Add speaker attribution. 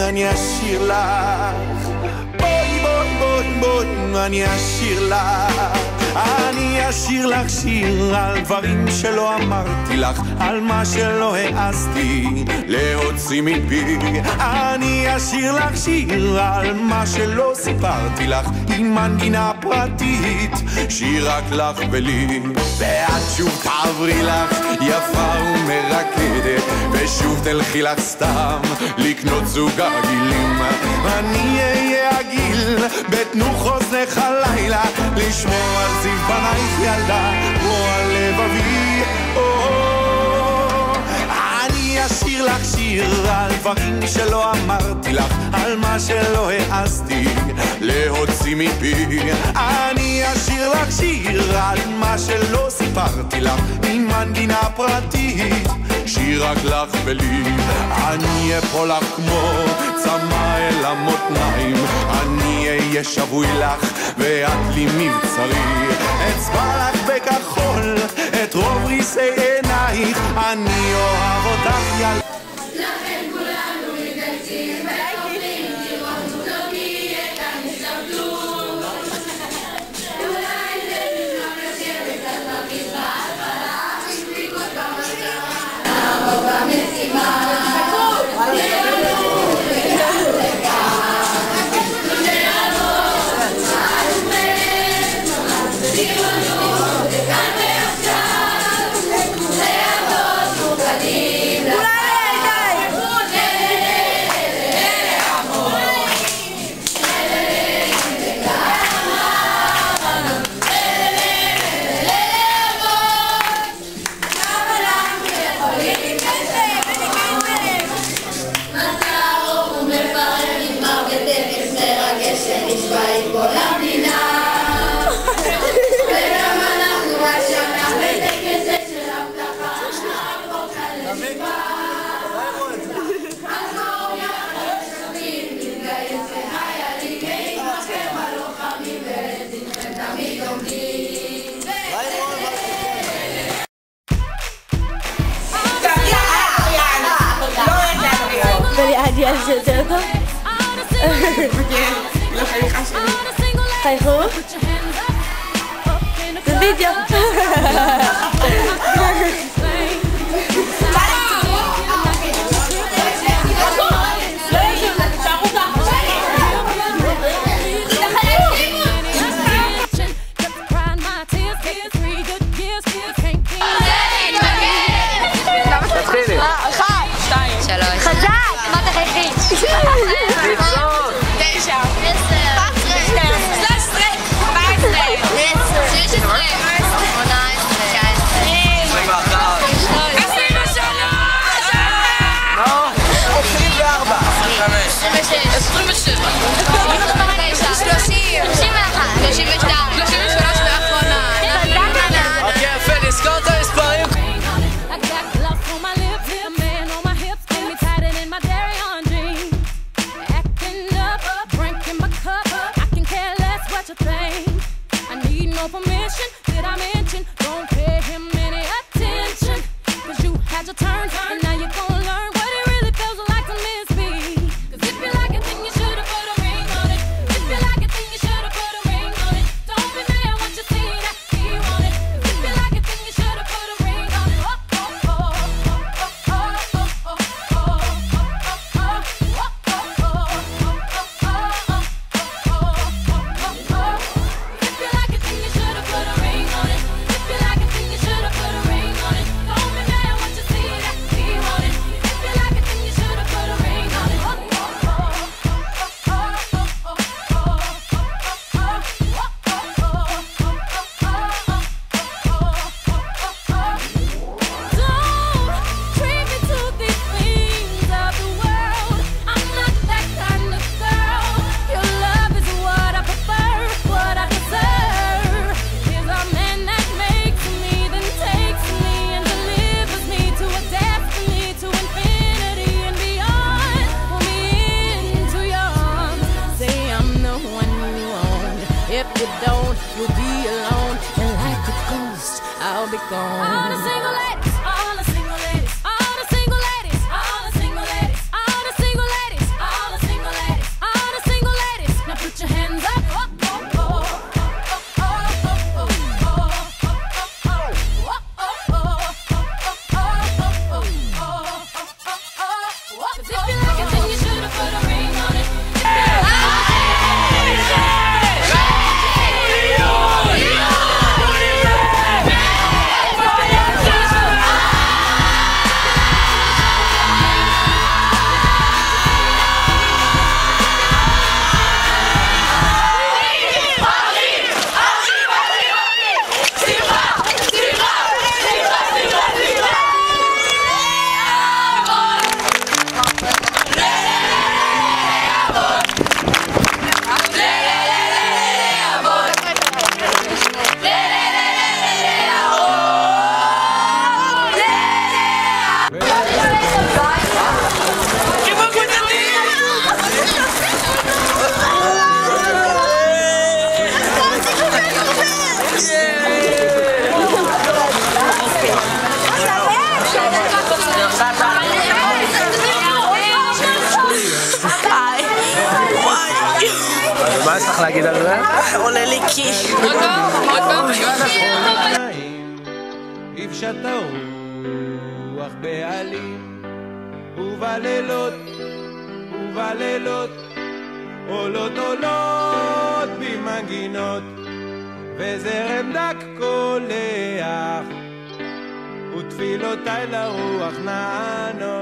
Speaker 1: אני אשיר לך, בואי בואי בואי בואי, אני אשיר לך, אני אשיר לך שיר על דברים שלא אמרתי לך, על מה שלא העזתי להוציא מפי. אני אשיר לך שיר על מה שלא סיפרתי לך, עם מנגינה פרטית, שיר רק לך ולי. ואת שוב תעברי לך יפה ומרקדת, ושוב תלכי לך סתם לקנות זוג הגילים. אני אהיה הגיל בתנוך אוזנך הלילה, לשמור על זיו בנייך ילדה כמו על לבבי. אני אשיר לך שיר על דברים שלא אמרתי לך, על מה שלא העזתי להוציא מפי. אני אשיר לך שיר על מה שלא סיפרתי לך, עם מנגינה פרטית, שיר רק לך ולי. אני אפול לך כמו צמא אל המותניים, אני אהיה שבוי לך ואת לי מבצרי, אצבע לך בכחול את רוב ריסי עינייך, אני אוהב אותך ילדה.
Speaker 2: לכן כולנו מתגייסים וחופים לראות לא נהיה כאן הזדמנות, אולי זה נשמע לשבת על המזרח, אבל הספיקות במטרה נעמוד במשימה.
Speaker 3: Is het ook al? Ga je goed? De video.
Speaker 4: Permission, did I mention? Don't pay him any attention, 'cause you had your turn, and now you're gonna learn what it really feels like to miss me. 'Cause if you like it, then you should've put a ring on it. If you like it, then you should've put a ring on it. Don't be mad when you see that he want it. 'Cause if you like it, then you should've put a ring on it. Oh, oh, oh, oh, oh, oh, oh, oh, oh, oh, If you like it, then you should've put a ring on it. If you like it, then you should've put a ring on it. Don't be mad when you see that he want it. If you like it, then you should've put a ring on it. Don't treat me to these things of the world. I'm not that kind of girl. Your love is what I prefer, what I deserve. Is a man that makes me, then takes me and delivers me to a destiny, to infinity and beyond. Pull me into your arms, say I'm the one you want. If you don't, you'll be alone, and like a ghost, I'll be gone. All the single ladies, all the single ladies, all the single ladies, all the single ladies, all the single ladies, all the
Speaker 5: להגיד על זה?
Speaker 6: עולה לי קי.
Speaker 7: עוד פעם.
Speaker 1: הפשט הרוח בעלים, ובלילות עולות במנגינות, וזרם דק קולח, ותפילותיי לרוח נענות.